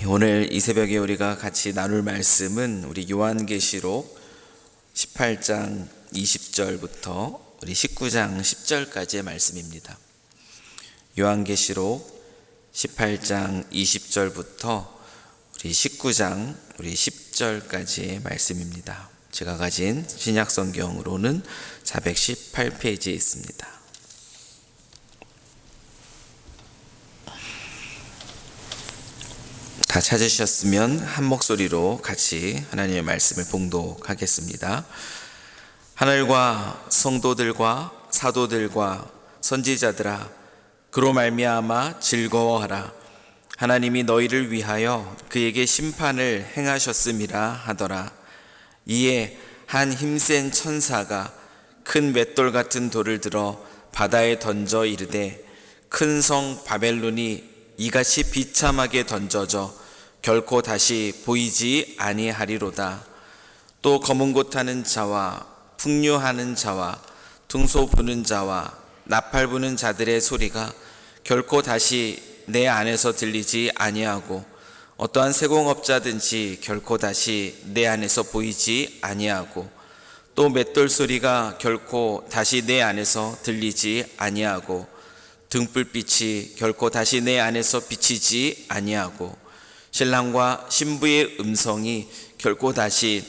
오늘 이 새벽에 우리가 같이 나눌 말씀은 우리 요한계시록 18장 20절부터 우리 19장 10절까지의 말씀입니다. 요한계시록 18장 20절부터 우리 19장 우리 10절까지의 말씀입니다. 제가 가진 신약성경으로는 418페이지에 있습니다. 다 찾으셨으면 한 목소리로 같이 하나님의 말씀을 봉독하겠습니다. 하늘과 성도들과 사도들과 선지자들아, 그로 말미암아 즐거워하라. 하나님이 너희를 위하여 그에게 심판을 행하셨음이라 하더라. 이에 한 힘센 천사가 큰 맷돌 같은 돌을 들어 바다에 던져 이르되, 큰 성 바벨론이 이같이 비참하게 던져져 결코 다시 보이지 아니하리로다. 또 검은 곳 타는 자와 풍류하는 자와 퉁소 부는 자와 나팔 부는 자들의 소리가 결코 다시 내 안에서 들리지 아니하고, 어떠한 세공업자든지 결코 다시 내 안에서 보이지 아니하고, 또 맷돌 소리가 결코 다시 내 안에서 들리지 아니하고, 등불빛이 결코 다시 내 안에서 비치지 아니하고, 신랑과 신부의 음성이 결코 다시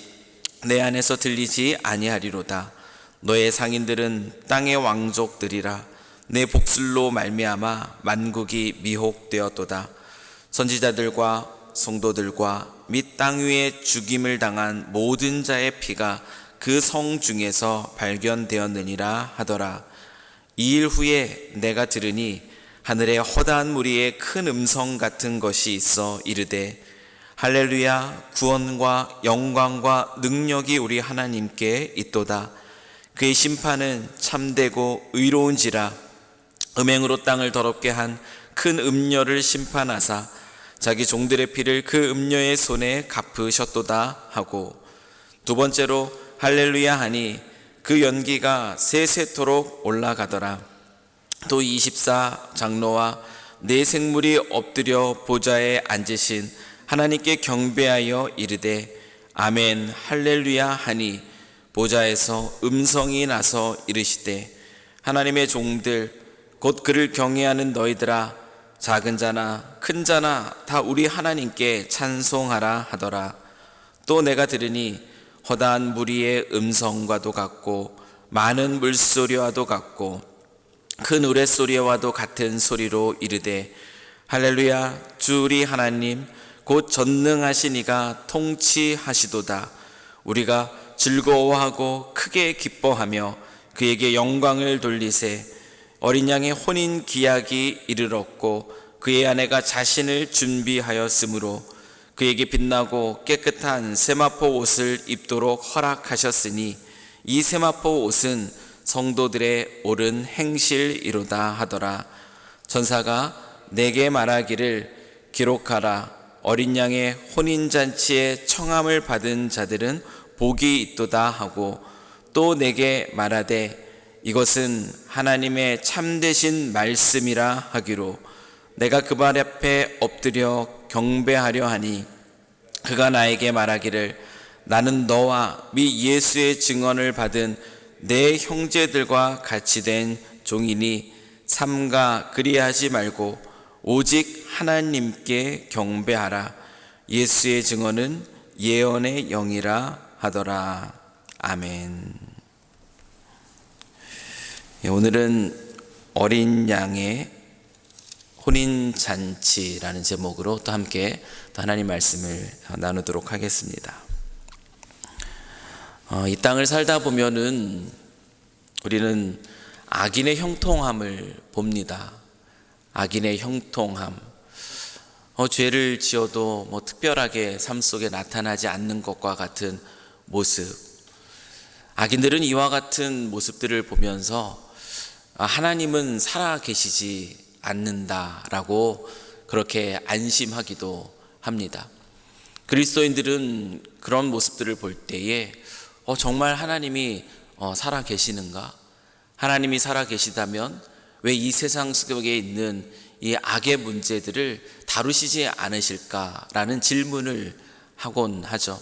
내 안에서 들리지 아니하리로다. 너의 상인들은 땅의 왕족들이라. 내 복술로 말미암아 만국이 미혹되었도다. 선지자들과 성도들과 및 땅 위에 죽임을 당한 모든 자의 피가 그 성 중에서 발견되었느니라 하더라. 이 일 후에 내가 들으니 하늘에 허다한 무리의 큰 음성 같은 것이 있어 이르되, 할렐루야, 구원과 영광과 능력이 우리 하나님께 있도다. 그의 심판은 참되고 의로운지라. 음행으로 땅을 더럽게 한 큰 음녀를 심판하사 자기 종들의 피를 그 음녀의 손에 갚으셨도다 하고, 두 번째로 할렐루야 하니 그 연기가 세세토록 올라가더라. 또 24 장로와 네 생물이 엎드려 보좌에 앉으신 하나님께 경배하여 이르되, 아멘 할렐루야 하니, 보좌에서 음성이 나서 이르시되, 하나님의 종들 곧 그를 경외하는 너희들아, 작은 자나 큰 자나 다 우리 하나님께 찬송하라 하더라. 또 내가 들으니 허다한 무리의 음성과도 같고 많은 물소리와도 같고 큰 우레소리와도 같은 소리로 이르되, 할렐루야, 주 우리 하나님 곧 전능하신 이가 통치하시도다. 우리가 즐거워하고 크게 기뻐하며 그에게 영광을 돌리세. 어린 양의 혼인 기약이 이르렀고 그의 아내가 자신을 준비하였으므로 그에게 빛나고 깨끗한 세마포 옷을 입도록 허락하셨으니, 이 세마포 옷은 성도들의 옳은 행실이로다 하더라. 천사가 내게 말하기를, 기록하라. 어린 양의 혼인잔치에 청함을 받은 자들은 복이 있도다 하고, 또 내게 말하되, 이것은 하나님의 참되신 말씀이라 하기로, 내가 그 발 앞에 엎드려 경배하려 하니, 그가 나에게 말하기를, 나는 너와 및 예수의 증언을 받은 내 형제들과 같이 된 종이니 삼가 그리하지 말고 오직 하나님께 경배하라. 예수의 증언은 예언의 영이라 하더라. 아멘. 오늘은 어린 양의 혼인잔치라는 제목으로 또 함께 하나님 말씀을 나누도록 하겠습니다. 이 땅을 살다 보면은 우리는 악인의 형통함을 봅니다. 악인의 형통함. 죄를 지어도 특별하게 삶 속에 나타나지 않는 것과 같은 모습. 악인들은 이와 같은 모습들을 보면서 하나님은 살아 계시지 않는다라고 그렇게 안심하기도 합니다. 그리스도인들은 그런 모습들을 볼 때에 정말 하나님이 살아 계시는가? 하나님이 살아 계시다면 왜 이 세상 속에 있는 이 악의 문제들을 다루시지 않으실까라는 질문을 하곤 하죠.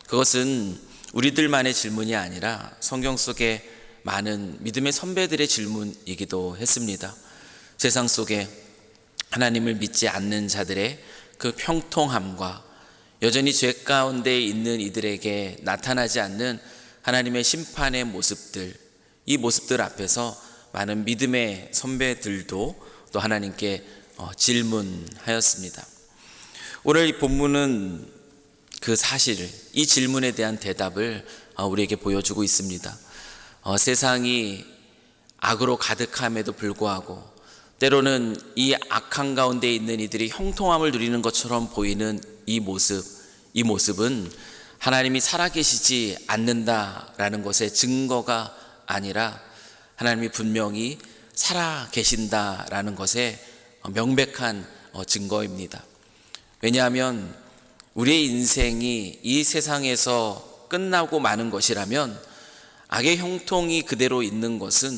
그것은 우리들만의 질문이 아니라 성경 속에 많은 믿음의 선배들의 질문이기도 했습니다. 세상 속에 하나님을 믿지 않는 자들의 그 평통함과 여전히 죄 가운데 있는 이들에게 나타나지 않는 하나님의 심판의 모습들, 이 모습들 앞에서 많은 믿음의 선배들도 또 하나님께 질문하였습니다. 오늘 이 본문은 그 사실, 이 질문에 대한 대답을 우리에게 보여주고 있습니다. 세상이 악으로 가득함에도 불구하고 때로는 이 악한 가운데 있는 이들이 형통함을 누리는 것처럼 보이는 이 모습은 하나님이 살아계시지 않는다라는 것의 증거가 아니라 하나님이 분명히 살아계신다라는 것의 명백한 증거입니다. 왜냐하면 우리의 인생이 이 세상에서 끝나고 마는 것이라면 악의 형통이 그대로 있는 것은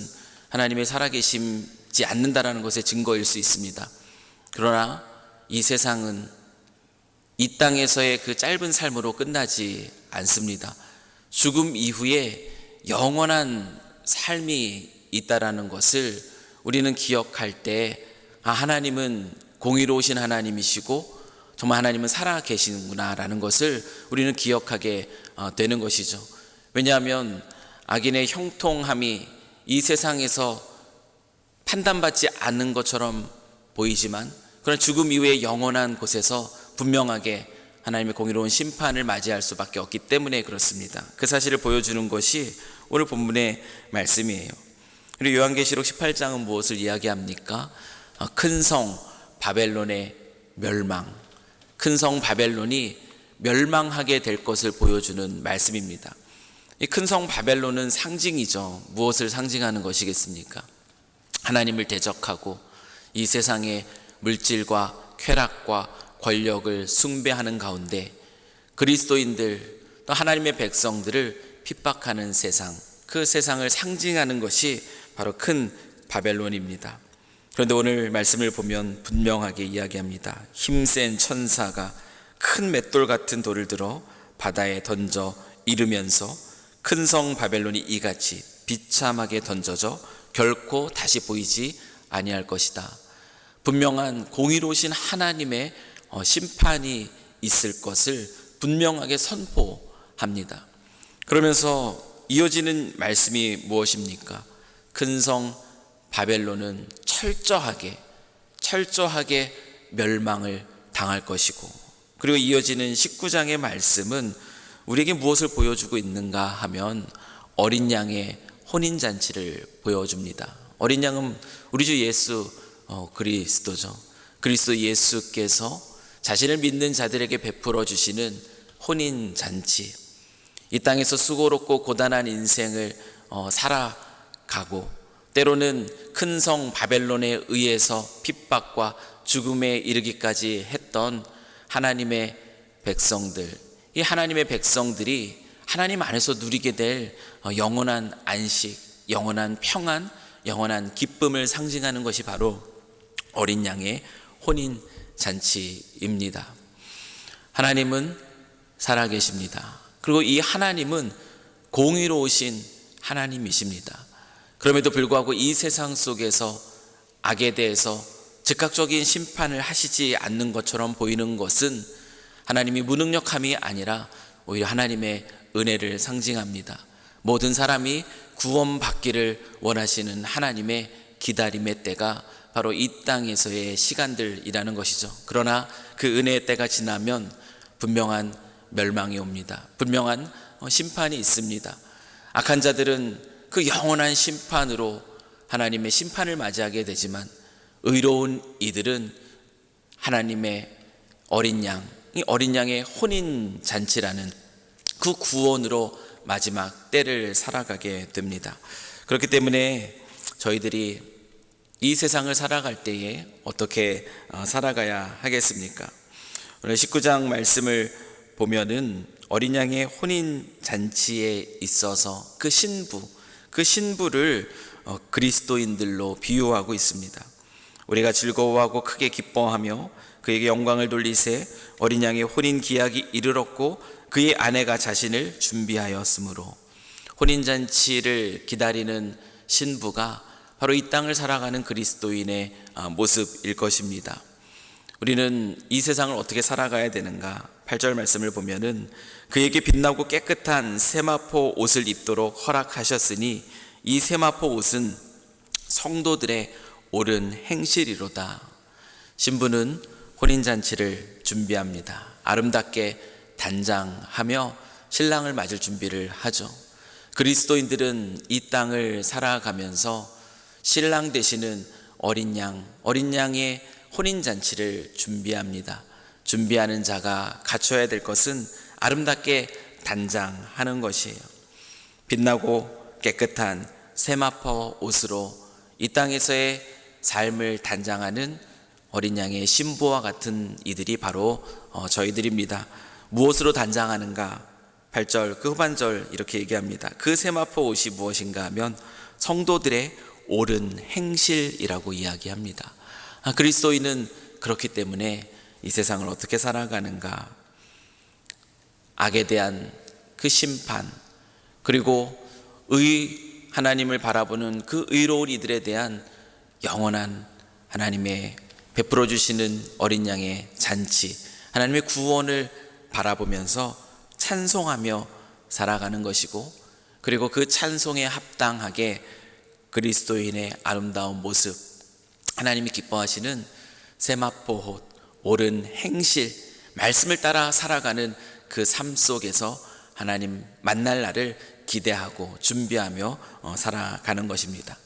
하나님의 살아계시지 않는다라는 것의 증거일 수 있습니다. 그러나 이 세상은 이 땅에서의 그 짧은 삶으로 끝나지 않습니다. 죽음 이후에 영원한 삶이 있다라는 것을 우리는 기억할 때 하나님은 공의로우신 하나님이시고 정말 하나님은 살아계시는구나 라는 것을 우리는 기억하게 되는 것이죠. 왜냐하면 악인의 형통함이 이 세상에서 판단받지 않는 것처럼 보이지만 그런 죽음 이후의 영원한 곳에서 분명하게 하나님의 공의로운 심판을 맞이할 수밖에 없기 때문에 그렇습니다. 그 사실을 보여주는 것이 오늘 본문의 말씀이에요. 그리고 요한계시록 18장은 무엇을 이야기합니까? 큰 성 바벨론의 멸망, 큰 성 바벨론이 멸망하게 될 것을 보여주는 말씀입니다. 이 큰 성 바벨론은 상징이죠. 무엇을 상징하는 것이겠습니까? 하나님을 대적하고 이 세상의 물질과 쾌락과 권력을 숭배하는 가운데 그리스도인들 또 하나님의 백성들을 핍박하는 세상, 그 세상을 상징하는 것이 바로 큰 바벨론입니다. 그런데 오늘 말씀을 보면 분명하게 이야기합니다. 힘센 천사가 큰 맷돌 같은 돌을 들어 바다에 던져 이르면서 큰 성 바벨론이 이같이 비참하게 던져져 결코 다시 보이지 아니할 것이다. 분명한 공의로우신 하나님의 심판이 있을 것을 분명하게 선포합니다. 그러면서 이어지는 말씀이 무엇입니까? 큰 성 바벨론은 철저하게 멸망을 당할 것이고, 그리고 이어지는 19장의 말씀은 우리에게 무엇을 보여주고 있는가 하면 어린 양의 혼인잔치를 보여줍니다. 어린 양은 우리 주 예수 그리스도죠. 그리스도 예수께서 자신을 믿는 자들에게 베풀어 주시는 혼인잔치, 이 땅에서 수고롭고 고단한 인생을 살아가고 때로는 큰 성 바벨론에 의해서 핍박과 죽음에 이르기까지 했던 하나님의 백성들, 이 하나님의 백성들이 하나님 안에서 누리게 될 영원한 안식, 영원한 평안, 영원한 기쁨을 상징하는 것이 바로 어린 양의 혼인 잔치입니다. 하나님은 살아계십니다. 그리고 이 하나님은 공의로우신 하나님이십니다. 그럼에도 불구하고 이 세상 속에서 악에 대해서 즉각적인 심판을 하시지 않는 것처럼 보이는 것은 하나님이 무능력함이 아니라 오히려 하나님의 은혜를 상징합니다. 모든 사람이 구원받기를 원하시는 하나님의 기다림의 때가 바로 이 땅에서의 시간들이라는 것이죠. 그러나 그 은혜의 때가 지나면 분명한 멸망이 옵니다. 분명한 심판이 있습니다. 악한 자들은 그 영원한 심판으로 하나님의 심판을 맞이하게 되지만 의로운 이들은 하나님의 어린 양, 이 어린 양의 혼인 잔치라는 그 구원으로 마지막 때를 살아가게 됩니다. 그렇기 때문에 저희들이 이 세상을 살아갈 때에 어떻게 살아가야 하겠습니까? 오늘 19장 말씀을 보면은 어린 양의 혼인 잔치에 있어서 그 신부를 그리스도인들로 비유하고 있습니다. 우리가 즐거워하고 크게 기뻐하며 그에게 영광을 돌리세 어린 양의 혼인 기약이 이르렀고 그의 아내가 자신을 준비하였으므로. 혼인잔치를 기다리는 신부가 바로 이 땅을 살아가는 그리스도인의 모습일 것입니다. 우리는 이 세상을 어떻게 살아가야 되는가? 8절 말씀을 보면은 그에게 빛나고 깨끗한 세마포 옷을 입도록 허락하셨으니 이 세마포 옷은 성도들의 옳은 행실이로다. 신부는 혼인잔치를 준비합니다. 아름답게 단장하며 신랑을 맞을 준비를 하죠. 그리스도인들은 이 땅을 살아가면서 신랑 되시는 어린 양의 혼인잔치를 준비합니다. 준비하는 자가 갖춰야 될 것은 아름답게 단장하는 것이에요. 빛나고 깨끗한 세마포 옷으로 이 땅에서의 삶을 단장하는 어린 양의 신부와 같은 이들이 바로 저희들입니다. 무엇으로 단장하는가? 8절 그 후반절 이렇게 얘기합니다. 그 세마포 옷이 무엇인가 하면 성도들의 옳은 행실이라고 이야기합니다. 그리스도인은 그렇기 때문에 이 세상을 어떻게 살아가는가? 악에 대한 그 심판, 그리고 하나님을 바라보는 그 의로운 이들에 대한 영원한 하나님의 베풀어 주시는 어린 양의 잔치, 하나님의 구원을 바라보면서 찬송하며 살아가는 것이고, 그리고 그 찬송에 합당하게 그리스도인의 아름다운 모습, 하나님이 기뻐하시는 세마포 옷, 옳은 행실, 말씀을 따라 살아가는 그 삶 속에서 하나님 만날 날을 기대하고 준비하며 살아가는 것입니다.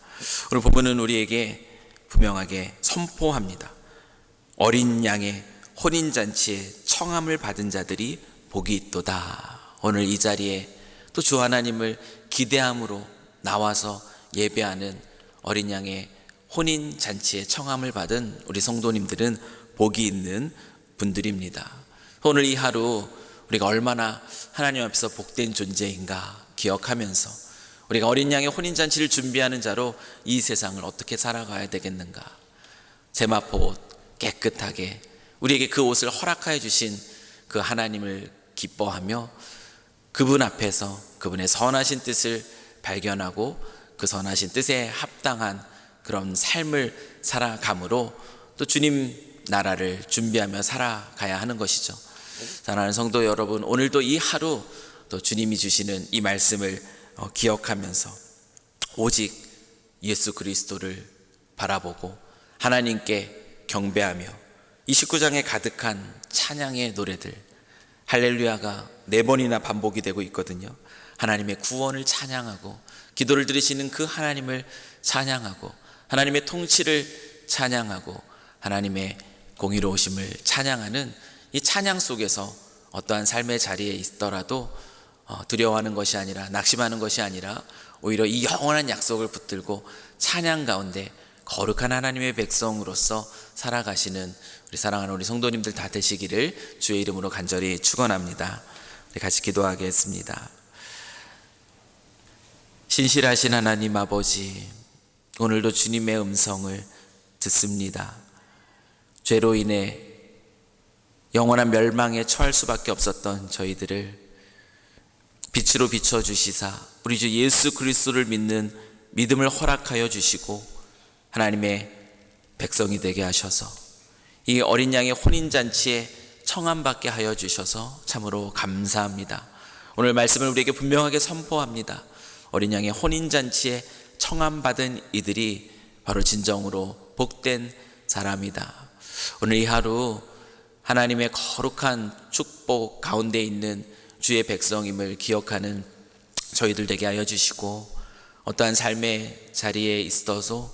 오늘 본문은 우리에게 분명하게 선포합니다. 어린 양의 혼인잔치에 청함을 받은 자들이 복이 있도다. 오늘 이 자리에 또 주 하나님을 기대함으로 나와서 예배하는 어린 양의 혼인잔치에 청함을 받은 우리 성도님들은 복이 있는 분들입니다. 오늘 이 하루 우리가 얼마나 하나님 앞에서 복된 존재인가 기억하면서 우리가 어린 양의 혼인잔치를 준비하는 자로 이 세상을 어떻게 살아가야 되겠는가? 세마포 옷 깨끗하게 우리에게 그 옷을 허락하여 주신 그 하나님을 기뻐하며 그분 앞에서 그분의 선하신 뜻을 발견하고 그 선하신 뜻에 합당한 그런 삶을 살아감으로 또 주님 나라를 준비하며 살아가야 하는 것이죠. 사랑하는 성도 여러분, 오늘도 이 하루 또 주님이 주시는 이 말씀을 기억하면서 오직 예수 그리스도를 바라보고 하나님께 경배하며 이 19장에 가득한 찬양의 노래들, 할렐루야가 4번이나 반복이 되고 있거든요. 하나님의 구원을 찬양하고 기도를 들으시는 그 하나님을 찬양하고 하나님의 통치를 찬양하고 하나님의 공의로우심을 찬양하는 이 찬양 속에서 어떠한 삶의 자리에 있더라도 두려워하는 것이 아니라 낙심하는 것이 아니라 오히려 이 영원한 약속을 붙들고 찬양 가운데 거룩한 하나님의 백성으로서 살아가시는 우리 사랑하는 우리 성도님들 다 되시기를 주의 이름으로 간절히 축원합니다. 우리 같이 기도하겠습니다. 신실하신 하나님 아버지, 오늘도 주님의 음성을 듣습니다. 죄로 인해 영원한 멸망에 처할 수밖에 없었던 저희들을 빛으로 비춰주시사 우리 주 예수 그리스도를 믿는 믿음을 허락하여 주시고 하나님의 백성이 되게 하셔서 이 어린 양의 혼인잔치에 청함받게 하여 주셔서 참으로 감사합니다. 오늘 말씀을 우리에게 분명하게 선포합니다. 어린 양의 혼인잔치에 청함받은 이들이 바로 진정으로 복된 사람이다. 오늘 이 하루 하나님의 거룩한 축복 가운데 있는 주의 백성임을 기억하는 저희들 되게 하여 주시고 어떠한 삶의 자리에 있어서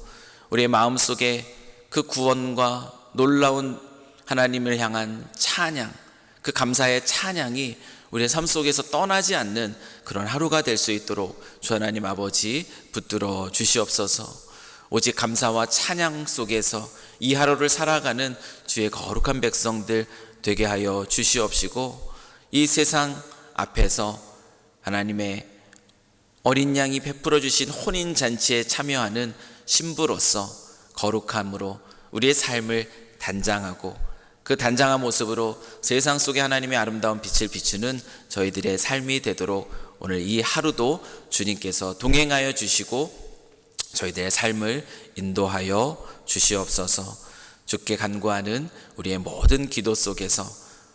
우리의 마음속에 그 구원과 놀라운 하나님을 향한 찬양, 그 감사의 찬양이 우리의 삶 속에서 떠나지 않는 그런 하루가 될 수 있도록 주 하나님 아버지 붙들어 주시옵소서. 오직 감사와 찬양 속에서 이 하루를 살아가는 주의 거룩한 백성들 되게 하여 주시옵시고 이 세상 앞에서 하나님의 어린 양이 베풀어 주신 혼인잔치에 참여하는 신부로서 거룩함으로 우리의 삶을 단장하고 그 단장한 모습으로 세상 속에 하나님의 아름다운 빛을 비추는 저희들의 삶이 되도록 오늘 이 하루도 주님께서 동행하여 주시고 저희들의 삶을 인도하여 주시옵소서. 주께 간구하는 우리의 모든 기도 속에서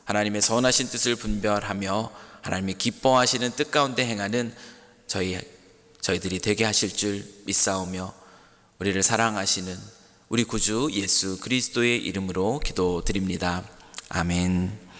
하나님의 선하신 뜻을 분별하며 하나님이 기뻐하시는 뜻 가운데 행하는 저희들이 되게 하실 줄 믿사오며 우리를 사랑하시는 우리 구주 예수 그리스도의 이름으로 기도드립니다. 아멘.